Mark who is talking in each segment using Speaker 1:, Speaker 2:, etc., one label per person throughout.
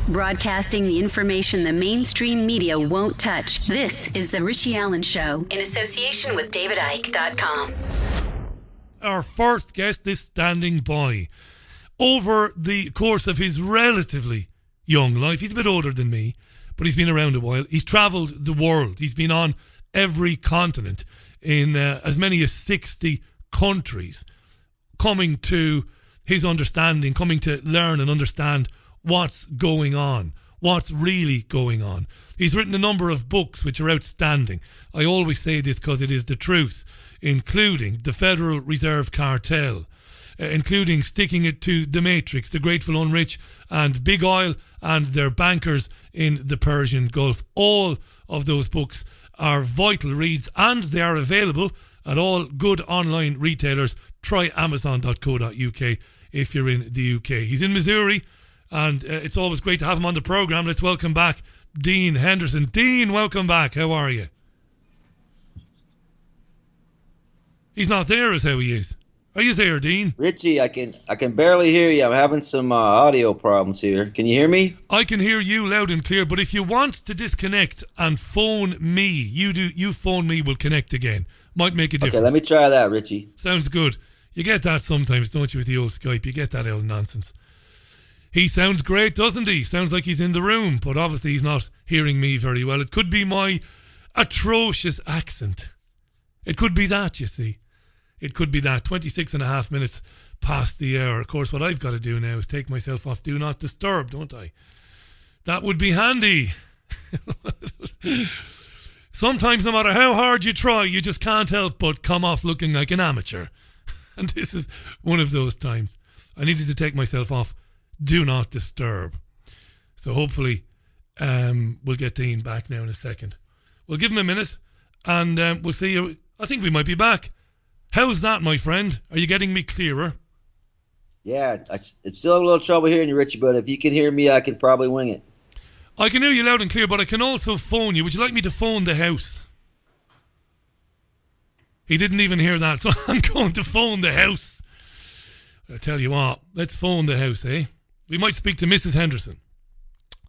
Speaker 1: Broadcasting the information the mainstream media won't touch. This is The Richie Allen Show in association with DavidIke.com.
Speaker 2: Our first guest is standing by. Over the course of his relatively young life, he's a bit older than me, but he's been around a while. He's travelled the world. He's been on every continent in as many as 60 countries, coming to his understanding, coming to learn and understand what's going on, what's really going on. He's written a number of books which are outstanding. I always say this because it is the truth, including The Federal Reserve Cartel, including Sticking It to the Matrix, The Grateful Unrich, and Big Oil and their bankers in the Persian Gulf. All of those books are vital reads, and they are available at all good online retailers. Try amazon.co.uk if you're in the UK. He's in Missouri, and it's always great to have him on the programme. Let's welcome back Dean Henderson. Dean, welcome back. How are you? He's not there, is how he is. Are you there, Dean?
Speaker 3: Richie, I can barely hear you. I'm having some audio problems here. Can you hear me?
Speaker 2: I can hear you loud and clear, but if you want to disconnect and phone me, you phone me, we'll connect again. Might make a difference.
Speaker 3: Okay, let me try that, Richie.
Speaker 2: Sounds good. You get that sometimes, don't you, with the old Skype? You get that old nonsense. He sounds great, doesn't he? Sounds like he's in the room, but obviously he's not hearing me very well. It could be my atrocious accent. It could be that, you see. It could be that. 26 and a half minutes past the hour. Of course, what I've got to do now is take myself off Do Not Disturb, don't I? That would be handy. Sometimes, no matter how hard you try, you just can't help but come off looking like an amateur. And this is one of those times. I needed to take myself off Do Not Disturb. So hopefully we'll get Dean back now in a second. We'll give him a minute and we'll see you. I think we might be back. How's that, my friend? Are you getting me clearer?
Speaker 3: Yeah, it's still a little trouble hearing you, Richie, but if you can hear me, I can probably wing it.
Speaker 2: I can hear you loud and clear, but I can also phone you. Would you like me to phone the house? He didn't even hear that, so I'm going to phone the house. I'll tell you what, let's phone the house, eh? We might speak to Mrs. Henderson.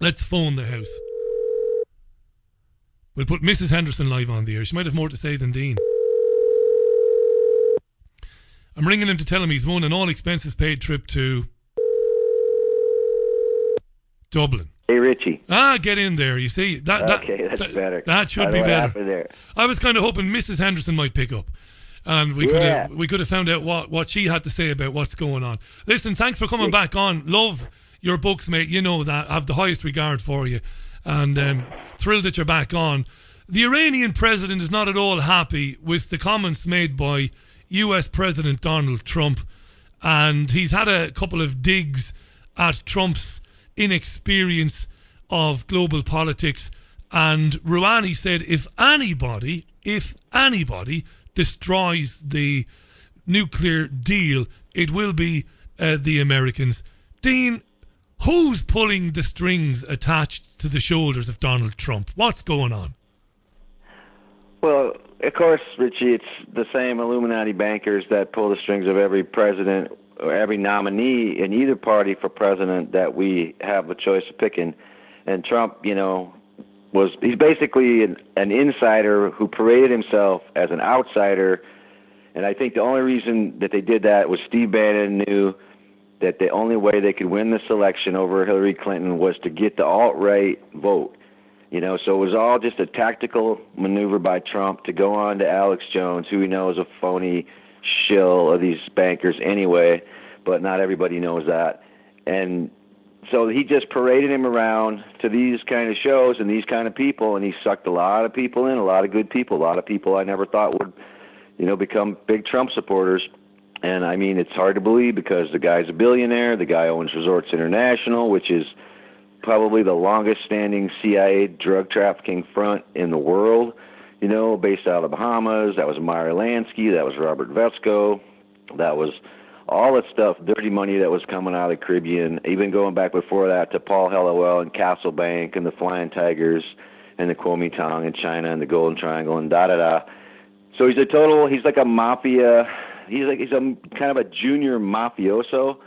Speaker 2: Let's phone the house. We'll put Mrs. Henderson live on the air. She might have more to say than Dean. I'm ringing him to tell him he's won an all-expenses paid trip to Dublin.
Speaker 4: Hey, Richie.
Speaker 2: Get in there. You see, that's
Speaker 4: better.
Speaker 2: That should be better. There. I was kind of hoping Mrs. Henderson might pick up, and we could have found out what she had to say about what's going on. Listen, thanks for coming back on. Love your books, mate. You know that. I have the highest regard for you, and thrilled that you're back on. The Iranian president is not at all happy with the comments made by US President Donald Trump, and he's had a couple of digs at Trump's inexperience of global politics. And Rouhani said if anybody destroys the nuclear deal, it will be the Americans. Dean, who's pulling the strings attached to the shoulders of Donald Trump? What's going on?
Speaker 4: Well, of course, Richie, it's the same Illuminati bankers that pull the strings of every president or every nominee in either party for president that we have a choice of picking. And Trump, he's basically an insider who paraded himself as an outsider. And I think the only reason that they did that was Steve Bannon knew that the only way they could win this election over Hillary Clinton was to get the alt-right vote. So it was all just a tactical maneuver by Trump to go on to Alex Jones, who we know is a phony shill of these bankers anyway, but not everybody knows that. And so he just paraded him around to these kind of shows and these kind of people, and he sucked a lot of people in, a lot of good people, a lot of people I never thought would, become big Trump supporters. And, I mean, it's hard to believe because the guy's a billionaire. The guy owns Resorts International, which is probably the longest-standing CIA drug trafficking front in the world, based out of the Bahamas. That was Meyer Lansky. That was Robert Vesco. That was all that stuff, dirty money that was coming out of the Caribbean, even going back before that to Paul Hellawell and Castle Bank and the Flying Tigers and the Kuomintang in China and the Golden Triangle and da-da-da. So he's like a mafia. He's a kind of a junior mafioso.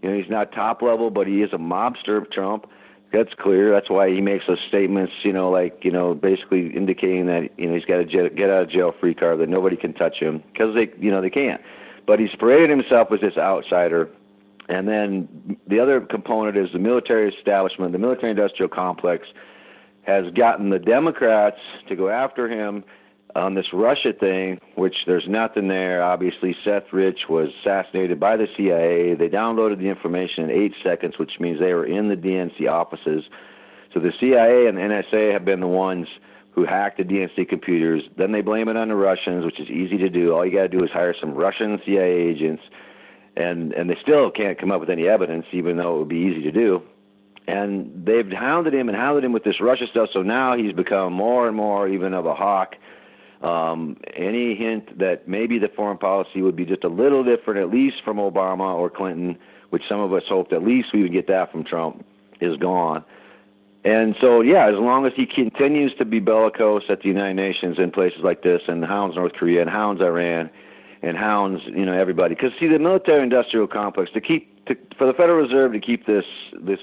Speaker 4: He's not top level, but he is a mobster of Trump. That's clear. That's why he makes those statements, basically indicating that, he's got a get out of jail free card, that nobody can touch him, because they can't. But he's paraded himself as this outsider. And then the other component is the military establishment, the military-industrial complex has gotten the Democrats to go after him on this Russia thing, which there's nothing there. Obviously, Seth Rich was assassinated by the CIA. They downloaded the information in 8 seconds, which means they were in the DNC offices. So the CIA and the NSA have been the ones who hacked the DNC computers. Then they blame it on the Russians, which is easy to do. All you got to do is hire some Russian CIA agents, and they still can't come up with any evidence, even though it would be easy to do. And they've hounded him with this Russia stuff, so now he's become more and more even of a hawk. Any hint that maybe the foreign policy would be just a little different, at least from Obama or Clinton, which some of us hoped at least we would get that from Trump, is gone. And so, yeah, as long as he continues to be bellicose at the United Nations and places like this, and hounds North Korea and hounds Iran and hounds, everybody. Because, see, the military-industrial complex, for the Federal Reserve to keep this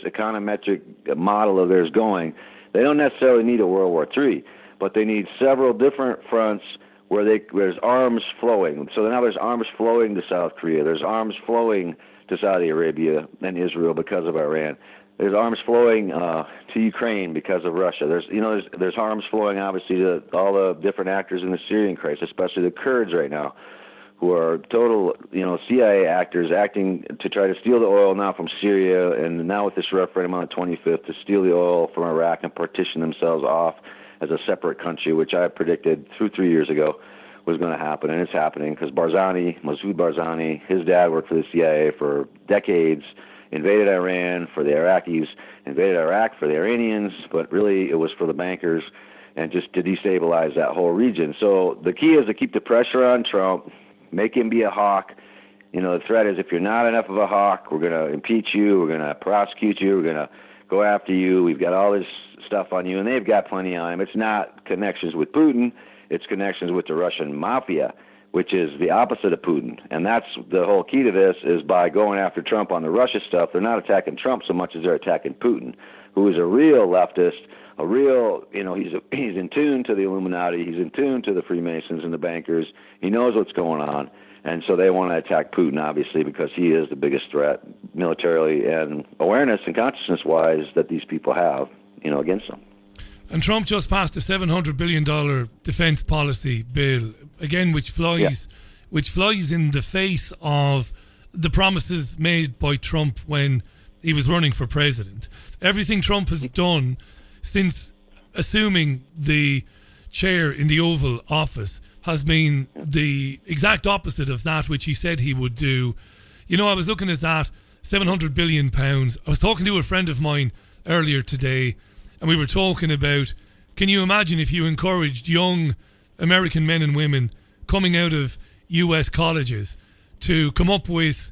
Speaker 4: econometric model of theirs going, they don't necessarily need a World War III, but they need several different fronts where there's arms flowing. So now there's arms flowing to South Korea. There's arms flowing to Saudi Arabia and Israel because of Iran. There's arms flowing to Ukraine because of Russia. There's arms flowing, obviously, to all the different actors in the Syrian crisis, especially the Kurds right now, who are total, CIA actors acting to try to steal the oil now from Syria, and now with this referendum on the 25th to steal the oil from Iraq and partition themselves off as a separate country, which I predicted 3 years ago was going to happen, and it's happening because Masoud Barzani, his dad worked for the CIA for decades, invaded Iran for the Iraqis, invaded Iraq for the Iranians, but really it was for the bankers and just to destabilize that whole region. So the key is to keep the pressure on Trump, make him be a hawk. The threat is if you're not enough of a hawk, we're going to impeach you, we're going to prosecute you, we're going to go after you, we've got all this stuff on you, and they've got plenty on him. It's not connections with Putin, it's connections with the Russian mafia, which is the opposite of Putin. And that's the whole key to this, is by going after Trump on the Russia stuff, they're not attacking Trump so much as they're attacking Putin, who is a real leftist, a real, he's in tune to the Illuminati, he's in tune to the Freemasons and the bankers, he knows what's going on. And so they want to attack Putin, obviously, because he is the biggest threat militarily and awareness and consciousness-wise that these people have, against them.
Speaker 2: And Trump just passed a $700 billion defense policy bill, again, which flies in the face of the promises made by Trump when he was running for president. Everything Trump has done since assuming the chair in the Oval Office has been the exact opposite of that which he said he would do. I was looking at that, £700 billion. I was talking to a friend of mine earlier today, and we were talking about, can you imagine if you encouraged young American men and women coming out of US colleges to come up with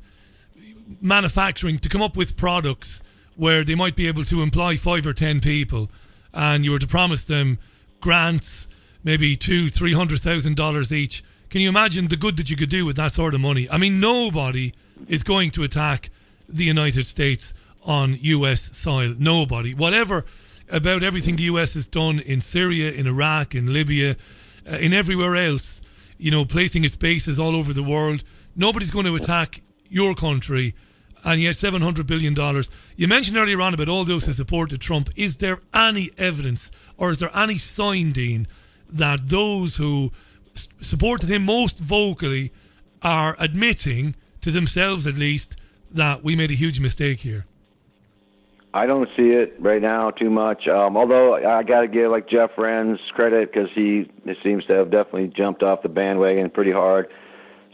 Speaker 2: manufacturing, to come up with products where they might be able to employ 5 or 10 people, and you were to promise them grants, maybe $200,000-$300,000 each. Can you imagine the good that you could do with that sort of money? I mean, nobody is going to attack the United States on US soil. Nobody. Whatever about everything the US has done in Syria, in Iraq, in Libya, in everywhere else, placing its bases all over the world. Nobody's going to attack your country, and yet $700 billion. You mentioned earlier on about all those who supported Trump. Is there any evidence, or is there any sign, Dean, that those who supported him most vocally are admitting, to themselves at least, that we made a huge mistake here?
Speaker 4: I don't see it right now too much. Although I got to give Jeff Renz credit because he seems to have definitely jumped off the bandwagon pretty hard.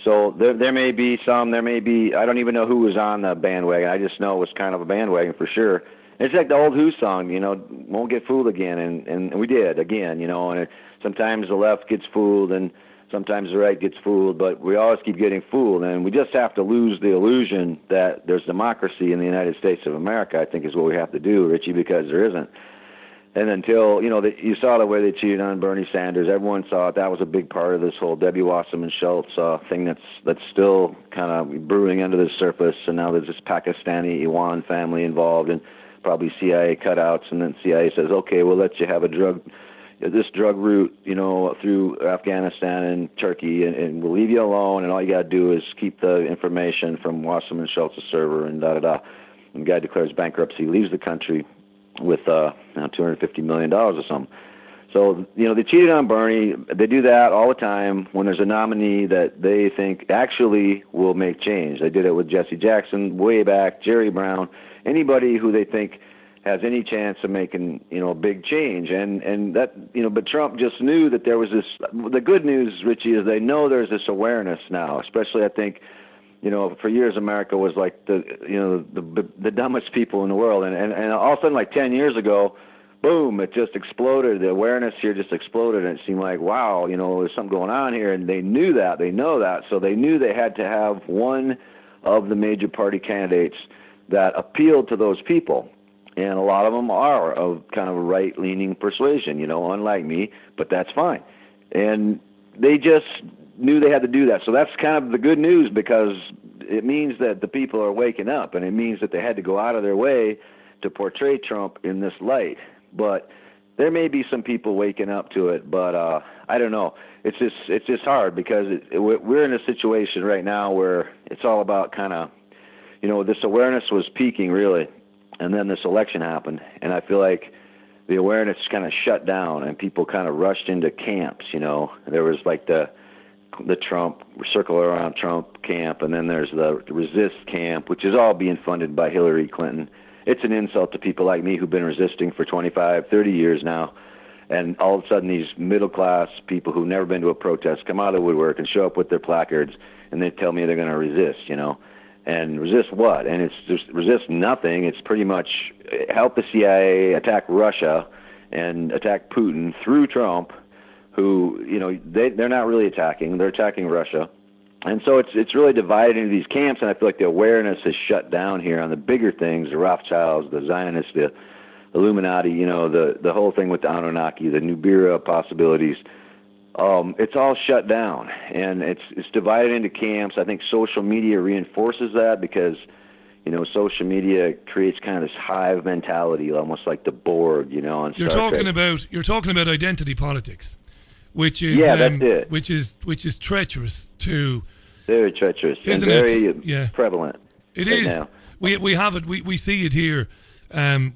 Speaker 4: So there may be some. There may be. I don't even know who was on the bandwagon. I just know it was kind of a bandwagon for sure. It's like the old Who song, won't get fooled again, and we did again, and sometimes the left gets fooled and sometimes the right gets fooled, but we always keep getting fooled, and we just have to lose the illusion that there's democracy in the United States of America, I think is what we have to do, Richie, because there isn't. And until, you saw the way they cheated on Bernie Sanders, everyone saw it. That was a big part of this whole Debbie Wasserman Schultz thing that's still kind of brewing under the surface, and now there's this Pakistani Iwan family involved, and probably CIA cutouts, and then CIA says, okay, we'll let you have this drug route, through Afghanistan and Turkey, and we'll leave you alone, and all you got to do is keep the information from Wasserman Schultz's server, and da-da-da. And the guy declares bankruptcy, leaves the country with $250 million or something. So, they cheated on Bernie. They do that all the time when there's a nominee that they think actually will make change. They did it with Jesse Jackson way back, Jerry Brown, anybody who they think has any chance of making, a big change. And that, but Trump just knew that there was this. The good news, Richie, is they know there's this awareness now, especially I think, for years America was like the dumbest people in the world. And all of a sudden, like 10 years ago, boom, it just exploded. The awareness here just exploded, and it seemed like, wow, there's something going on here. And they knew that. They know that. So they knew they had to have one of the major party candidates that appealed to those people. And a lot of them are of kind of a right-leaning persuasion, unlike me, but that's fine. And they just knew they had to do that. So that's kind of the good news, because it means that the people are waking up, and it means that they had to go out of their way to portray Trump in this light. But there may be some people waking up to it, but I don't know. It's just hard, because we're in a situation right now where it's all about kind of, this awareness was peaking really. And then this election happened, and I feel like the awareness kind of shut down, and people kind of rushed into camps. There was like the Trump circle around Trump camp, and then there's the resist camp, which is all being funded by Hillary Clinton. It's an insult to people like me who've been resisting for 25, 30 years now, and all of a sudden these middle-class people who've never been to a protest come out of the woodwork and show up with their placards, and they tell me they're going to resist. And resist what? And it's just resist nothing. It's pretty much help the CIA attack Russia and attack Putin through Trump, who, they're not really attacking. They're attacking Russia. And so it's really divided into these camps, and I feel like the awareness is shut down here on the bigger things, the Rothschilds, the Zionists, the Illuminati, the whole thing with the Anunnaki, the Nibiru possibilities. It's all shut down, and it's divided into camps. I think social media reinforces that, because social media creates kind of this hive mentality, almost like the Borg. On
Speaker 2: you're talking about identity politics, which is
Speaker 4: that's it.
Speaker 2: which is treacherous to.
Speaker 4: Very treacherous,
Speaker 2: isn't
Speaker 4: and very
Speaker 2: it?
Speaker 4: prevalent.
Speaker 2: It
Speaker 4: right
Speaker 2: is.
Speaker 4: Now.
Speaker 2: We have it. We see it here.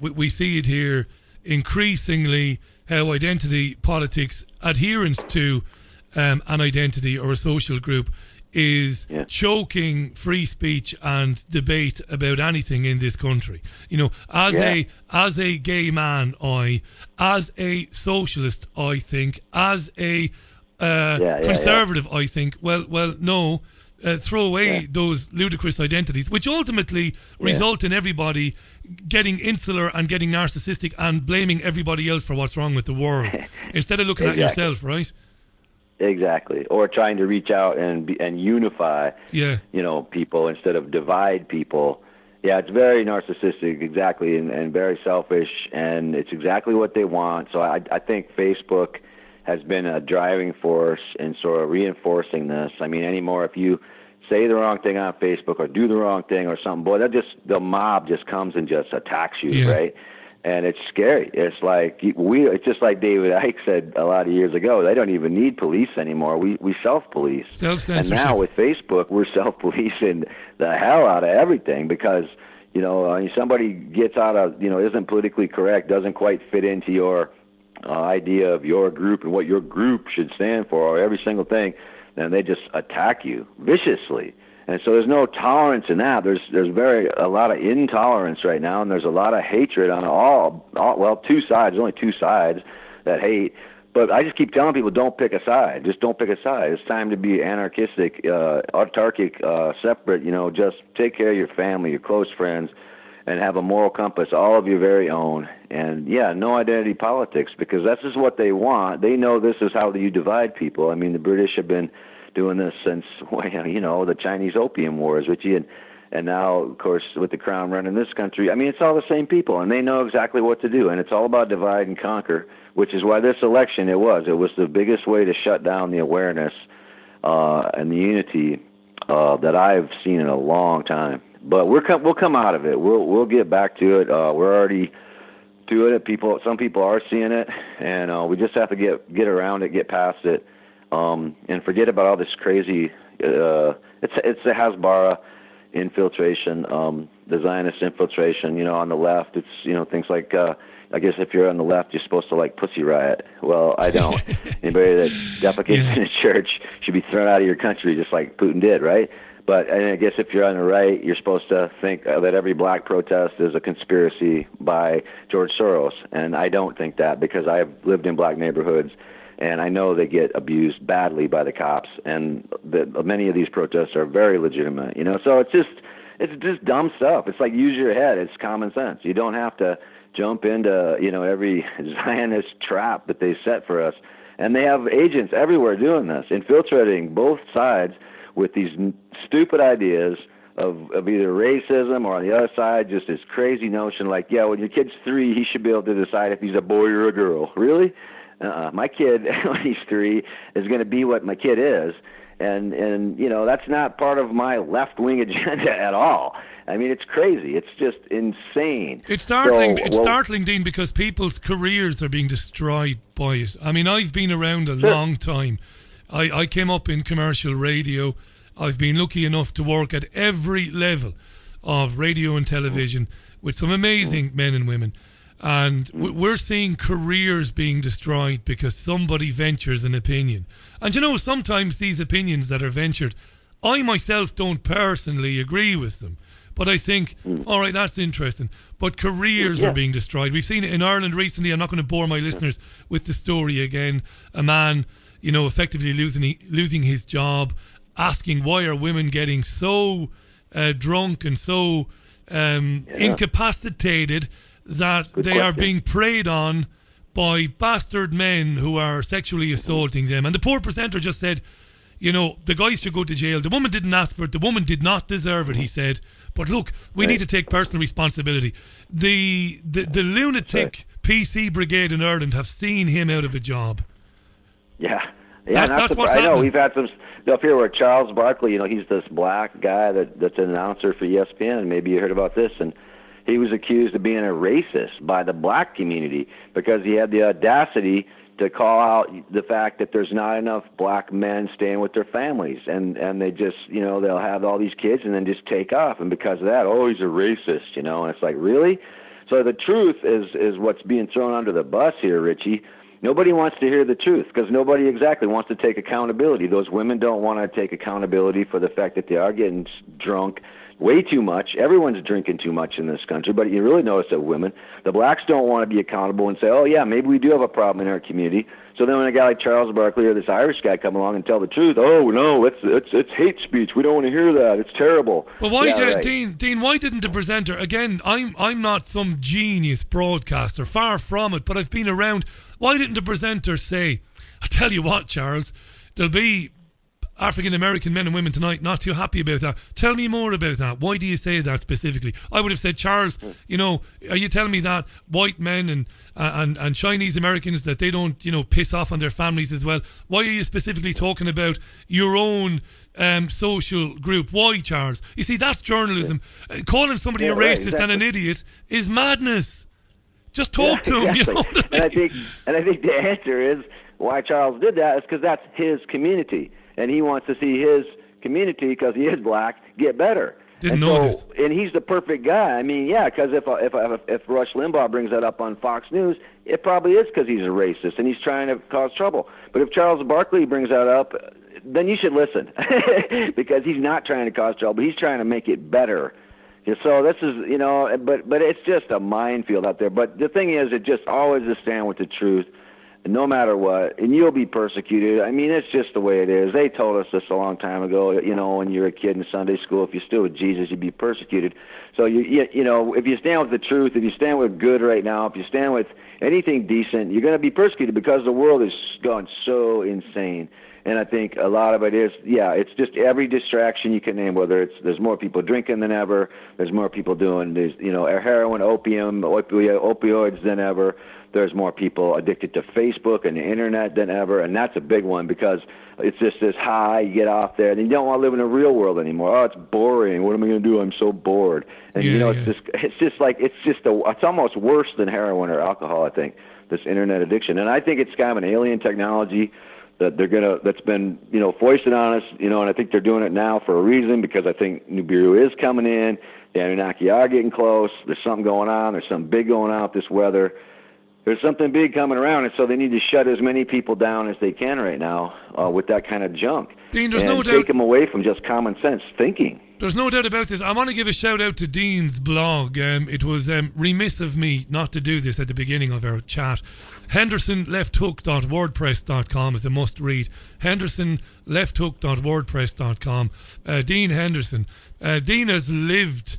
Speaker 2: We see it here increasingly, how identity politics, adherence to an identity or a social group, is choking free speech and debate about anything in this country. As a gay man, as a socialist, I think, as a conservative, I think, well, no. Throw away those ludicrous identities, which ultimately result in everybody getting insular and getting narcissistic and blaming everybody else for what's wrong with the world instead of looking at yourself, right?
Speaker 4: Exactly. Or trying to reach out and unify, people instead of divide people. Yeah, it's very narcissistic, exactly, and very selfish, and it's exactly what they want. So I think Facebook has been a driving force in sort of reinforcing this. I mean, anymore, if you say the wrong thing on Facebook or do the wrong thing or something, boy, the mob just comes and just attacks you, right? And it's scary. It's just like David Icke said a lot of years ago. They don't even need police anymore. We self-police.
Speaker 2: Self-censorship.
Speaker 4: And now with Facebook, we're self-policing the hell out of everything, because somebody gets out of isn't politically correct, doesn't quite fit into your idea of your group and what your group should stand for, or every single thing, then they just attack you viciously. And so there's no tolerance in that. There's a lot of intolerance right now, and there's a lot of hatred on two sides. There's only two sides that hate. But I just keep telling people, don't pick a side. Just don't pick a side. It's time to be anarchistic, autarkic, separate. Just take care of your family, your close friends, and have a moral compass, all of your very own. And, no identity politics, because that's just what they want. They know this is how you divide people. I mean, the British have been doing this since, the Chinese Opium Wars, Richie, and now, of course, with the Crown running this country. I mean, it's all the same people, and they know exactly what to do, and it's all about divide and conquer, which is why this election, it was the biggest way to shut down the awareness and the unity that I've seen in a long time. But we'll come out of it. We'll get back to it. We're already doing it. Some people are seeing it, and we just have to get around it, get past it, and forget about all this crazy. It's the Hasbara infiltration, the Zionist infiltration. On the left, it's things like. I guess if you're on the left, you're supposed to like Pussy Riot. Well, I don't. Anybody that defecates in a church should be thrown out of your country, just like Putin did, right? But I guess if you're on the right, you're supposed to think that every black protest is a conspiracy by George Soros. And I don't think that, because I have lived in black neighborhoods, and I know they get abused badly by the cops. And many of these protests are very legitimate, So it's just dumb stuff. It's like, use your head. It's common sense. You don't have to jump into every Zionist trap that they set for us. And they have agents everywhere doing this, infiltrating both sides with these stupid ideas of either racism, or on the other side, just this crazy notion like, when your kid's 3, he should be able to decide if he's a boy or a girl. Really? My kid, when he's 3, is going to be what my kid is. And that's not part of my left-wing agenda at all. I mean, it's crazy. It's just insane.
Speaker 2: It's startling. It's startling, Dean, because people's careers are being destroyed by it. I mean, I've been around a long time. I came up in commercial radio. I've been lucky enough to work at every level of radio and television with some amazing men and women. And we're seeing careers being destroyed because somebody ventures an opinion. And sometimes these opinions that are ventured, I myself don't personally agree with them. But I think, all right, that's interesting. But careers are being destroyed. We've seen it in Ireland recently. I'm not going to bore my listeners with the story again. A man, effectively losing his job, asking why are women getting so drunk and so incapacitated that they are being preyed on by bastard men who are sexually assaulting them. And the poor presenter just said, the guys should go to jail. The woman didn't ask for it. The woman did not deserve it, he said. But look, we need to take personal responsibility. The lunatic PC brigade in Ireland have seen him out of a job.
Speaker 4: Yeah.
Speaker 2: That's what's happening.
Speaker 4: I know. We've had some stuff here where Charles Barkley, he's this black guy that's an announcer for ESPN. Maybe you heard about this. And he was accused of being a racist by the black community because he had the audacity to call out the fact that there's not enough black men staying with their families, and they just, they'll have all these kids and then just take off, and because of that, he's a racist, and it's like, really? So the truth is what's being thrown under the bus here, Richie. Nobody wants to hear the truth because nobody exactly wants to take accountability. Those women don't want to take accountability for the fact that they are getting drunk way too much. Everyone's drinking too much in this country, but you really notice that women, the blacks don't want to be accountable and say, maybe we do have a problem in our community. So then when a guy like Charles Barkley or this Irish guy come along and tell the truth, no, it's hate speech. We don't want to hear that. It's terrible.
Speaker 2: But why, Dean, why didn't the presenter, again, I'm not some genius broadcaster, far from it, but I've been around. Why didn't the presenter say, I tell you what, Charles, there'll be African-American men and women tonight not too happy about that. Tell me more about that. Why do you say that specifically? I would have said, Charles, are you telling me that white men and Chinese Americans, that they don't, piss off on their families as well? Why are you specifically talking about your own social group? Why, Charles? You see, that's journalism. Calling somebody a racist and an idiot is madness. Just talk to him,
Speaker 4: exactly. And I think the answer is why Charles did that is because that's his community. And he wants to see his community, because he is black, get better.
Speaker 2: Didn't notice.
Speaker 4: And he's the perfect guy. I mean, because if Rush Limbaugh brings that up on Fox News, it probably is because he's a racist and he's trying to cause trouble. But if Charles Barkley brings that up, then you should listen because he's not trying to cause trouble. He's trying to make it better. So this is, but it's just a minefield out there. But the thing is, it just always is stand with the truth. No matter what, and you'll be persecuted. I mean, it's just the way it is. They told us this a long time ago. When you were a kid in Sunday school, if you're still with Jesus, you'd be persecuted. So if you stand with the truth, if you stand with good right now, if you stand with anything decent, you're going to be persecuted because the world is gone so insane. And I think a lot of it is, it's just every distraction you can name, whether it's there's more people drinking than ever, there's more people doing heroin, opium, opioids than ever. There's more people addicted to Facebook and the internet than ever, and that's a big one because it's just this high, you get off there, and you don't want to live in the real world anymore. Oh, it's boring. What am I going to do? I'm so bored. And it's almost worse than heroin or alcohol, I think, this internet addiction. And I think it's kind of an alien technology that's been foisted on us, and I think they're doing it now for a reason, because I think Nibiru is coming in, the Anunnaki are getting close, there's something going on, there's something big going on with this weather. There's something big coming around, and so they need to shut as many people down as they can right now with that kind of junk.
Speaker 2: Dean, there's no doubt.
Speaker 4: Take them away from just common sense thinking.
Speaker 2: There's no doubt about this. I want to give a shout out to Dean's blog. It was remiss of me not to do this at the beginning of our chat. HendersonLeftHook.wordpress.com is a must read. HendersonLeftHook.wordpress.com. Dean Henderson. Dean has lived,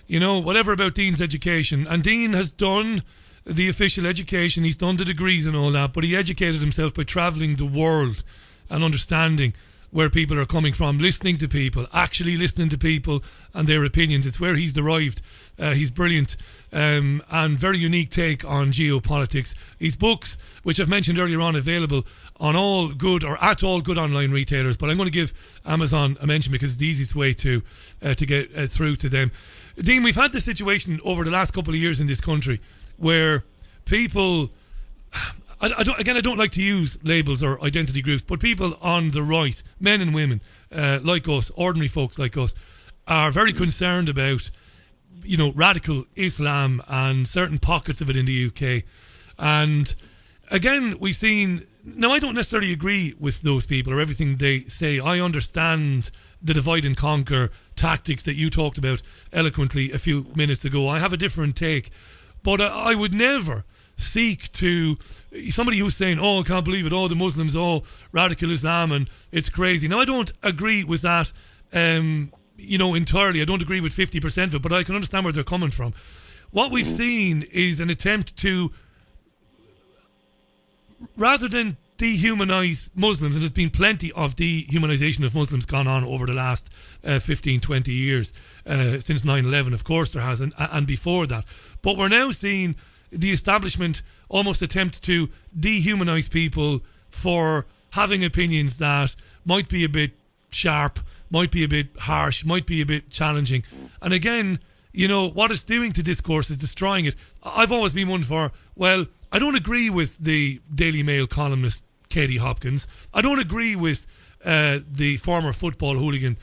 Speaker 2: whatever about Dean's education, and Dean has done the official education, he's done the degrees and all that, but he educated himself by travelling the world and understanding where people are coming from, listening to people, actually listening to people and their opinions. It's where he's derived. He's brilliant and very unique take on geopolitics. His books, which I've mentioned earlier on, available on all good or at all good online retailers, but I'm going to give Amazon a mention because it's the easiest way to get through to them. Dean, we've had this situation over the last couple of years in this country where people, I don't like to use labels or identity groups, but people on the right, men and women like us, ordinary folks like us, are very concerned about, radical Islam and certain pockets of it in the UK. And again, we've seen, now I don't necessarily agree with those people or everything they say. I understand the divide and conquer tactics that you talked about eloquently a few minutes ago. I have a different take. But I would never seek to, somebody who's saying, I can't believe it, the Muslims, radical Islam, and it's crazy. Now, I don't agree with that, entirely. I don't agree with 50% of it, but I can understand where they're coming from. What we've seen is an attempt to, rather than dehumanize Muslims, and there's been plenty of dehumanization of Muslims gone on over the last 15, 20 years, since 9/11, of course there has, and before that. But we're now seeing the establishment almost attempt to dehumanize people for having opinions that might be a bit sharp, might be a bit harsh, might be a bit challenging. And again, what it's doing to discourse is destroying it. I've always been one for, I don't agree with the Daily Mail columnist Katie Hopkins. I don't agree with the former football hooligan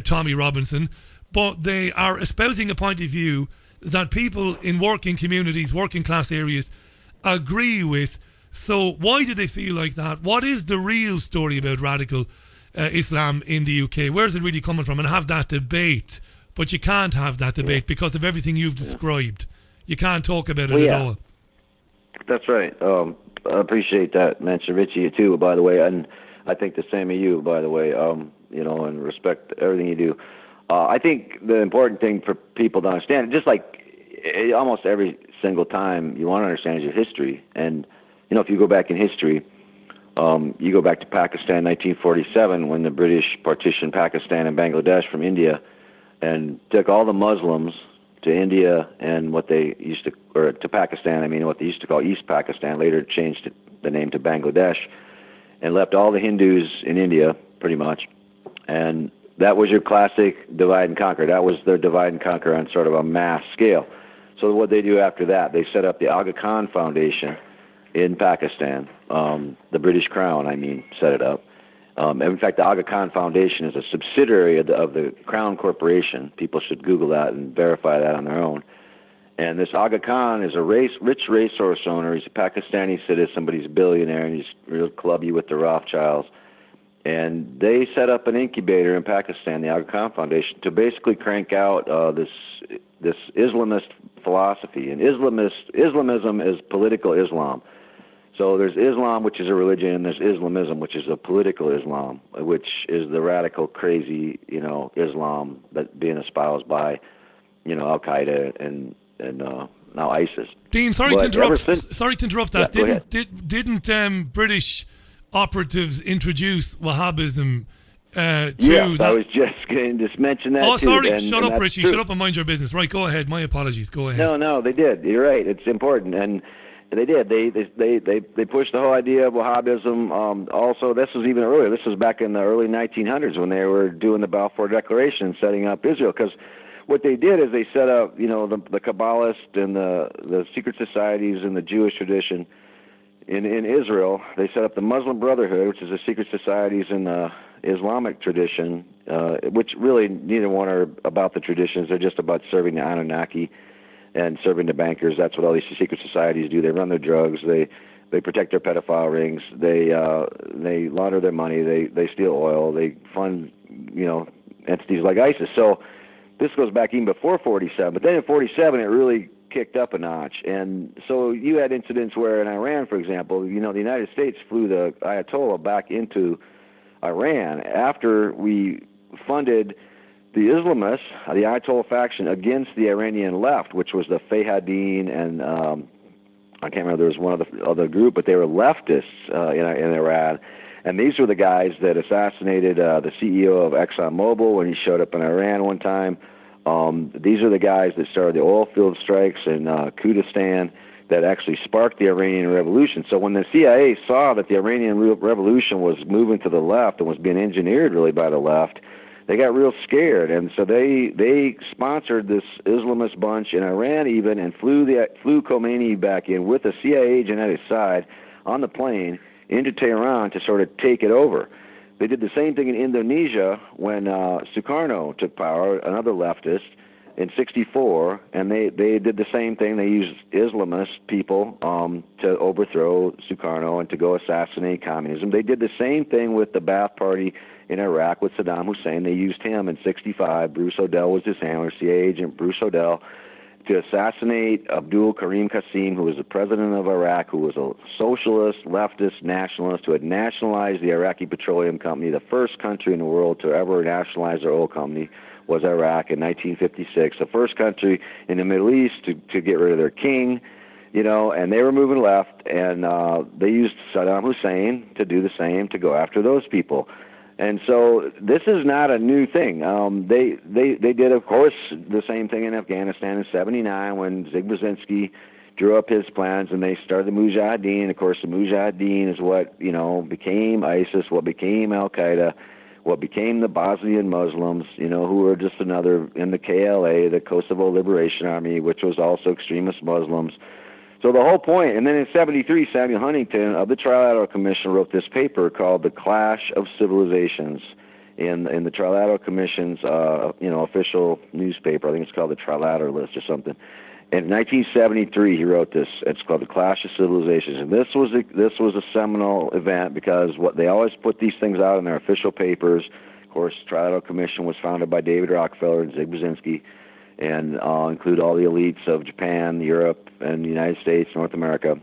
Speaker 2: Tommy Robinson, but they are espousing a point of view that people in working communities, working class areas agree with. So why do they feel like that? What is the real story about radical Islam in the UK? Where's it really coming from? And have that debate. But you can't have that debate because of everything you've described. You can't talk about it at all.
Speaker 4: That's right. I appreciate that mention, Richie, too, by the way. And I think the same of you, by the way, and respect everything you do. I think the important thing for people to understand, just like almost every single time you want to understand, is your history. And, if you go back in history, you go back to Pakistan, 1947, when the British partitioned Pakistan and Bangladesh from India and took all the Muslims to India and what they used to, or to Pakistan, what they used to call East Pakistan, later changed the name to Bangladesh, and left all the Hindus in India, pretty much. And that was your classic divide and conquer. That was their divide and conquer on sort of a mass scale. So what they do after that, they set up the Aga Khan Foundation in Pakistan. The British Crown, set it up. In fact, the Aga Khan Foundation is a subsidiary of the Crown Corporation. People should Google that and verify that on their own. And this Aga Khan is a rich racehorse owner. He's a Pakistani citizen, but he's a billionaire, and he's real clubby with the Rothschilds. And they set up an incubator in Pakistan, the Aga Khan Foundation, to basically crank out this Islamist philosophy. And Islamism is political Islam. So there's Islam, which is a religion, and there's Islamism, which is a political Islam, which is the radical, crazy, Islam that being espoused by, Al Qaeda and now ISIS.
Speaker 2: Dean, sorry to interrupt that. Didn't British operatives introduce Wahhabism to
Speaker 4: Yeah,
Speaker 2: that.
Speaker 4: I was just going to mention that.
Speaker 2: Oh,
Speaker 4: too,
Speaker 2: sorry.
Speaker 4: and
Speaker 2: Shut up,
Speaker 4: that's
Speaker 2: Richie.
Speaker 4: true.
Speaker 2: Shut up and mind your business. Right, go ahead. My apologies. Go ahead.
Speaker 4: No, they did. You're right. It's important, and they did. They pushed the whole idea of Wahhabism. Also, this was even earlier. This was back in the early 1900s when they were doing the Balfour Declaration, and setting up Israel. Because what they did is they set up, the Kabbalists and the secret societies in the Jewish tradition in Israel. They set up the Muslim Brotherhood, which is the secret societies in the Islamic tradition, which really neither one are about the traditions. They're just about serving the Anunnaki and serving the bankers. That's what all these secret societies do. They run their drugs. They protect their pedophile rings. They launder their money. They steal oil. They fund entities like ISIS. So this goes back even before 47. But then in 47, it really kicked up a notch. And so you had incidents where in Iran, for example, the United States flew the Ayatollah back into Iran after we funded the Islamists, the Ayatollah faction, against the Iranian left, which was the Fahadin and I can't remember, there was one other group, but they were leftists in Iran. And these were the guys that assassinated the CEO of ExxonMobil when he showed up in Iran one time. These are the guys that started the oil field strikes in Kurdistan that actually sparked the Iranian Revolution. So when the CIA saw that the Iranian Revolution was moving to the left and was being engineered really by the left, they got real scared, and so they sponsored this Islamist bunch in Iran even, and flew Khomeini back in with a CIA agent at his side on the plane into Tehran to sort of take it over. They did the same thing in Indonesia when Sukarno took power, another leftist, in '64, and they did the same thing. They used Islamist people to overthrow Sukarno and to go assassinate communism. They did the same thing with the Ba'ath Party in Iraq with Saddam Hussein. They used him in '65. Bruce O'Dell was his handler, CIA agent Bruce O'Dell, to assassinate Abdul Karim Qasim, who was the president of Iraq, who was a socialist, leftist, nationalist, who had nationalized the Iraqi Petroleum Company. The first country in the world to ever nationalize their oil company was Iraq in 1956. The first country in the Middle East to get rid of their king, and they were moving left, and they used Saddam Hussein to do the same, to go after those people. And so this is not a new thing. They did, of course, the same thing in Afghanistan in '79 when Zig Brzezinski drew up his plans, and they started the Mujahideen. Of course, the Mujahideen is what became ISIS, what became Al Qaeda, what became the Bosnian Muslims, who were just another in the KLA, the Kosovo Liberation Army, which was also extremist Muslims. So the whole point, and then in '73, Samuel Huntington of the Trilateral Commission wrote this paper called "The Clash of Civilizations" in the Trilateral Commission's official newspaper. I think it's called the Trilateralist or something. In 1973, he wrote this. It's called "The Clash of Civilizations," and this was a seminal event because they always put these things out in their official papers. Of course, the Trilateral Commission was founded by David Rockefeller and Zig Brzezinski, and include all the elites of Japan, Europe, and the United States, North America.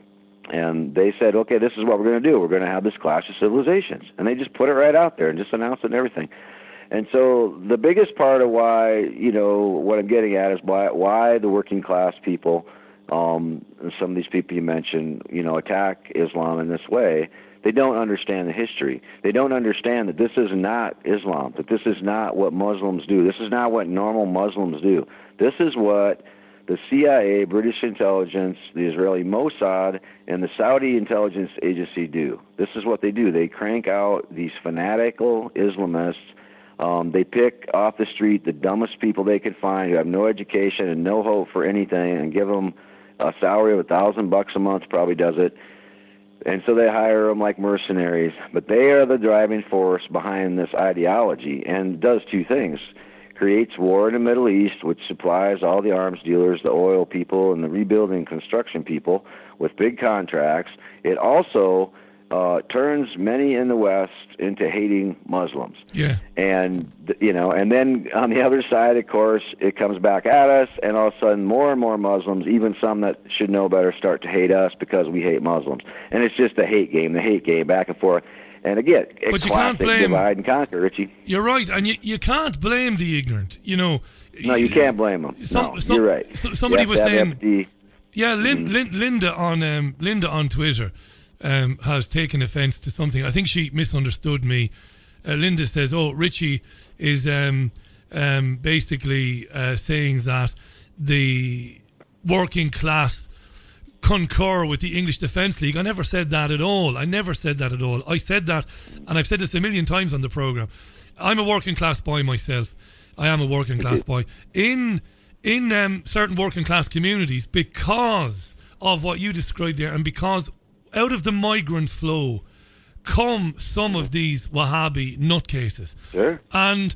Speaker 4: And they said, okay, this is what we're going to do. We're going to have this clash of civilizations. And they just put it right out there and just announced it and everything. And so the biggest part of why, what I'm getting at is why the working class people, some of these people you mentioned, attack Islam in this way. They don't understand the history. They don't understand that this is not Islam, that this is not what Muslims do. This is not what normal Muslims do. This is what the CIA, British intelligence, the Israeli Mossad, and the Saudi intelligence agency do. This is what they do. They crank out these fanatical Islamists. They pick off the street the dumbest people they could find who have no education and no hope for anything, and give them a salary of $1,000 a month, probably does it. And so they hire them like mercenaries. But they are the driving force behind this ideology, and does two things. Creates war in the Middle East, which supplies all the arms dealers, the oil people, and the rebuilding construction people with big contracts. It also turns many in the West into hating Muslims.
Speaker 2: Yeah.
Speaker 4: And, and then on the other side, of course, it comes back at us, and all of a sudden more and more Muslims, even some that should know better, start to hate us because we hate Muslims. And it's just the hate game back and forth. And again,
Speaker 2: but you can't blame,
Speaker 4: divide and conquer, Richie.
Speaker 2: You're right, and you can't blame the ignorant.
Speaker 4: No, you can't blame them. You're right.
Speaker 2: Somebody was saying, Linda on Twitter has taken offence to something. I think she misunderstood me. Linda says, "Oh, Richie is basically saying that the working class concur with the English Defence League." I never said that at all. I said that, and I've said this a million times on the programme. I'm a working class boy myself. I am a working class boy. In certain working class communities, because of what you described there, and because out of the migrant flow come some of these Wahhabi nutcases.
Speaker 4: Sure.
Speaker 2: And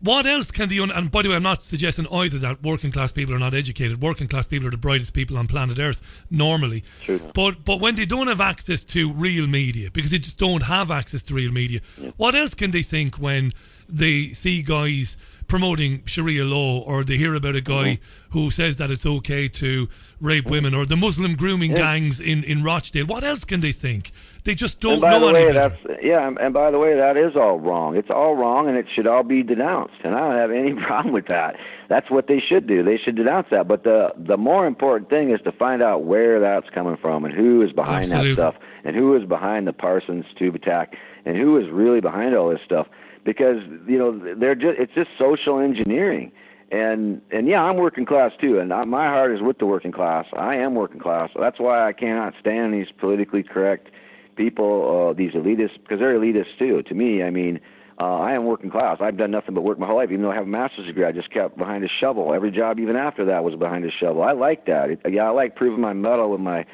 Speaker 2: what else can and by the way, I'm not suggesting either that working class people are not educated. Working class people are the brightest people on planet Earth normally.
Speaker 4: True.
Speaker 2: But when they don't have access to real media, because they just don't have access to real media, what else can they think when they see guys promoting Sharia law, or they hear about a guy who says that it's okay to rape women, or the Muslim grooming gangs in Rochdale? What else can they think? They just don't know any better.
Speaker 4: And by the way, that is all wrong. It's all wrong, and it should all be denounced. And I don't have any problem with that. That's what they should do. They should denounce that. But the more important thing is to find out where that's coming from, and who is behind that stuff, and who is behind the Parsons tube attack, and who is really behind all this stuff. Because it's just social engineering, and yeah, I'm working class too, and my heart is with the working class. I am working class. That's why I cannot stand these politically correct people, these elitists, because they're elitists too. To me, I mean, I am working class. I've done nothing but work my whole life. Even though I have a master's degree, I just kept behind a shovel. Every job, even after that, was behind a shovel. I like that. I like proving my mettle with my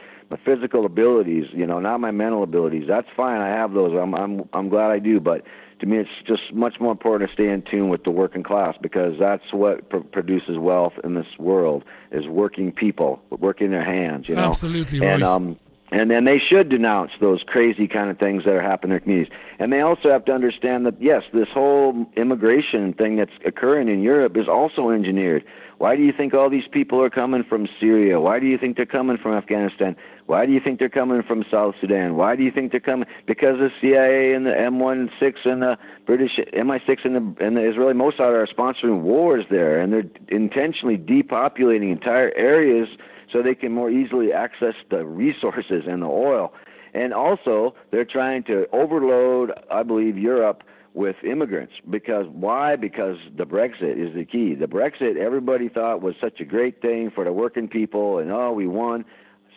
Speaker 4: physical abilities. Not my mental abilities. That's fine. I have those. I'm glad I do, but to me, it's just much more important to stay in tune with the working class, because that's what produces wealth in this world, is working people, working their hands,
Speaker 2: Absolutely right.
Speaker 4: And then they should denounce those crazy kind of things that are happening in their communities. And they also have to understand that, yes, this whole immigration thing that's occurring in Europe is also engineered. Why do you think all these people are coming from Syria? Why do you think they're coming from Afghanistan? Why do you think they're coming from South Sudan? Why do you think they're coming? Because the CIA and the M16 and the British MI6 and the Israeli Mossad are sponsoring wars there, and they're intentionally depopulating entire areas so they can more easily access the resources and the oil. And also, they're trying to overload, I believe, Europe with immigrants. Why? Because the Brexit is the key. The Brexit, everybody thought was such a great thing for the working people, and we won.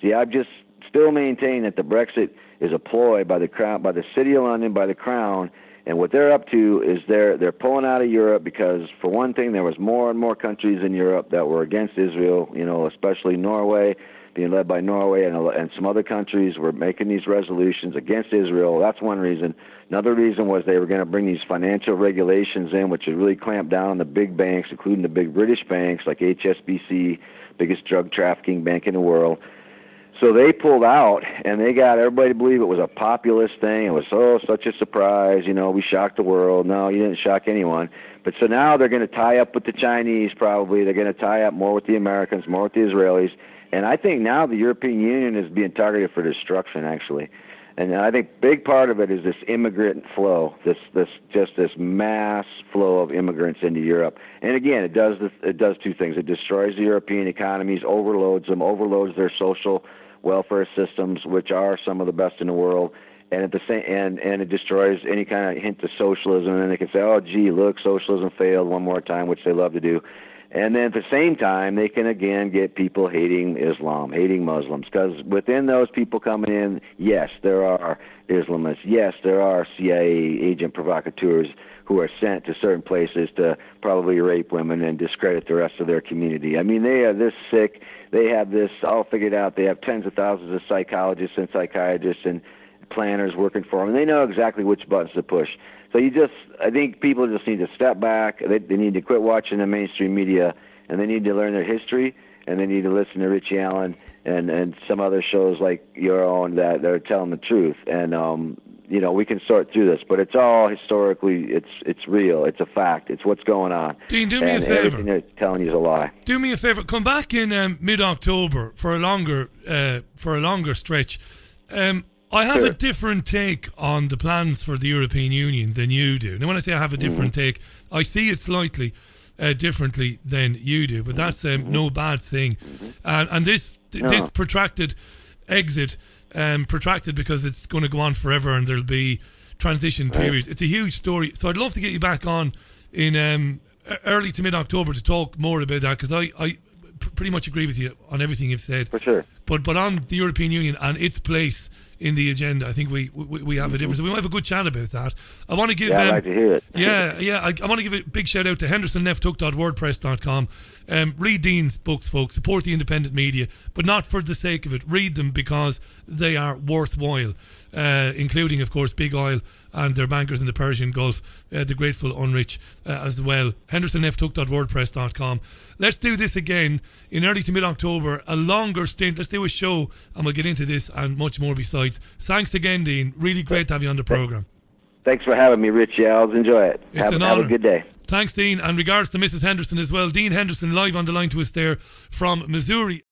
Speaker 4: See, I just still maintain that the Brexit is a ploy by the Crown, by the City of London, by the Crown, and what they're up to is they're pulling out of Europe because, for one thing, there was more and more countries in Europe that were against Israel, especially Norway, being led by Norway, and some other countries were making these resolutions against Israel. That's one reason. Another reason was they were going to bring these financial regulations in, which would really clamp down on the big banks, including the big British banks like HSBC, biggest drug trafficking bank in the world. So they pulled out, and they got everybody to believe it was a populist thing. It was such a surprise. We shocked the world. No, you didn't shock anyone. But so now they're going to tie up with the Chinese probably. They're going to tie up more with the Americans, more with the Israelis. And I think now the European Union is being targeted for destruction, actually. And I think a big part of it is this immigrant flow, this mass flow of immigrants into Europe. And again, it does two things. It destroys the European economies, overloads them, overloads their social welfare systems, which are some of the best in the world, and at the same and it destroys any kind of hint to socialism. And then they can say, "Oh, gee, look, socialism failed one more time," which they love to do. And then at the same time, they can again get people hating Islam, hating Muslims, because within those people coming in, yes, there are Islamists, yes, there are CIA agent provocateurs who are sent to certain places to probably rape women and discredit the rest of their community. I mean, they are this sick. They have this all figured out. They have tens of thousands of psychologists and psychiatrists and planners working for them, and they know exactly which buttons to push. So I think people just need to step back. They need to quit watching the mainstream media, and they need to learn their history, and they need to listen to Richie Allen and some other shows like your own that are telling the truth. And we can sort through this, but it's all historically, it's real, it's a fact, it's what's going on.
Speaker 2: Dean, do me a favor.
Speaker 4: Everything they're telling you is a lie.
Speaker 2: Do me a favor. Come back in mid-October for a longer stretch. I have a different take on the plans for the European Union than you do. Now, when I say I have a different take, I see it slightly differently than you do, but that's no bad thing. And this protracted exit protracted because it's going to go on forever and there'll be transition periods. It's a huge story. So I'd love to get you back on in early to mid-October to talk more about that, because I pretty much agree with you on everything you've said.
Speaker 4: For sure.
Speaker 2: But on the European Union and its place in the agenda, I think we have a difference. So we might have a good chat about that. I want to give
Speaker 4: I'd like to hear it.
Speaker 2: I want to give a big shout out to hendersonlefthook.wordpress.com. Read Dean's books, folks. Support the independent media, but not for the sake of it. Read them because they are worthwhile, including, of course, Big Oil and their bankers in the Persian Gulf, the grateful unrich as well. hendersonlefthook.wordpress.com. Let's do this again in early to mid-October, a longer stint. Let's do a show and we'll get into this and much more besides. Thanks again, Dean. Really great to have you on the programme.
Speaker 4: Thanks for having me, Richie. I'll enjoy it.
Speaker 2: It's an
Speaker 4: have
Speaker 2: honour.
Speaker 4: a good day.
Speaker 2: Thanks, Dean, and regards to Mrs. Henderson as well. Dean Henderson live on the line to us there from Missouri.